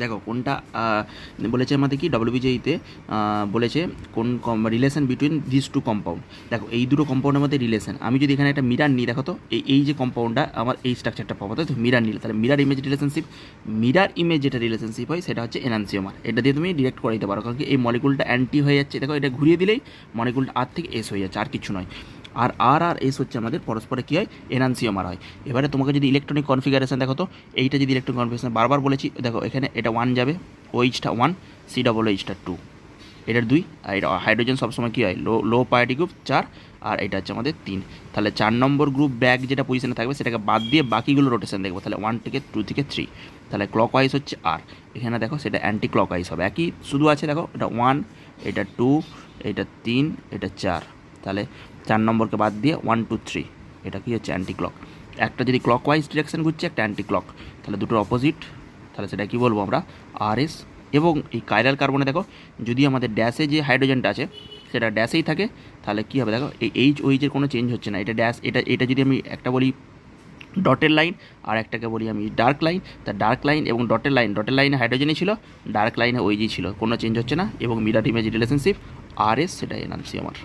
দেখো কোনটা বলেছে আমাদের কি ডব্লিউবিজেইতে বলেছে কোন relation between this two compound. দেখো এই দুটো কম্পাউন্ডের মধ্যে রিলেশন, আমি যদি এখানে একটা মিরার নিই, দেখো তো এই যে কম্পাউন্ডটা আমার এই স্ট্রাকচারটা পাবো, তাই তো মিরার নিলে তাহলে mirror image relationship, mirror image যেটা রিলেশনশিপ হয় সেটা হচ্ছে এনান্সিওমার। এটা দিয়ে তুমি ডিরেক্ট করে দিতে পারো, কারণ কি এই মলিকুলটা অ্যান্টি হয়ে যাচ্ছে, দেখো এটা ঘুরিয়ে দিলেই মলিকুলটা আর থেকে এস হয়ে যাচ্ছে, আর কিছু নয়। আর আর আর এস হচ্ছে আমাদের পরস্পরে কী হয়, এনান্সিওমার হয়। এবারে তোমাকে যদি ইলেকট্রনিক কনফিগারেশন দেখো তো, এইটা যদি ইলেকট্রনিক কনফিগারেশন বারবার বলেছি, দেখো এখানে এটা 1 যাবে, ওইচটা 1, সি ডবল এইচটা 2, এটার 2, আর এটা হাইড্রোজেন সবসময় কী হয় লো প্রায়োরিটি গ্রুপ 4, আর এটা হচ্ছে আমাদের 3। তাহলে 4 নম্বর গ্রুপ ব্যাক যেটা পজিশনে থাকবে সেটাকে বাদ দিয়ে বাকিগুলো রোটেশন দেখবো, তাহলে 1 থেকে 2 থেকে 3, তাহলে ক্লক ওয়াইজ হচ্ছে আর, এখানে দেখো সেটা অ্যান্টি ক্লক ওয়াইজ হবে, একই শুধু আছে দেখো এটা 1, এটা 2, এটা 3, এটা 4, তাহলে 4 নম্বরকে বাদ দিয়ে 1 2 3, এটা কি হচ্ছে অ্যান্টি ক্লক। একটা যদি ক্লক ওয়াইজ ডিরেকশন ঘুরছে, একটা অ্যান্টি ক্লক, তাহলে দুটোর অপোজিট, তাহলে সেটা কী বলবো আমরা, আর এস। এবং এই কাইরাল কার্বনে দেখো যদি আমাদের ড্যাশে যে হাইড্রোজেনটা আছে সেটা ড্যাশেই থাকে, তাহলে কী হবে দেখো এই এইচ ওইচের কোনো চেঞ্জ হচ্ছে না, এটা ড্যাশ, এটা যদি আমি একটা বলি ডটের লাইন আর একটাকে বলি আমি ডার্ক লাইন, তা ডার্ক লাইন এবং ডটের লাইনে হাইড্রোজেনই ছিল, ডার্ক লাইনে ওইজি ছিল, কোনো চেঞ্জ হচ্ছে না, এবং মিরার ইমেজ রিলেশনশিপ আর এস সেটা এনহান্সিওমার।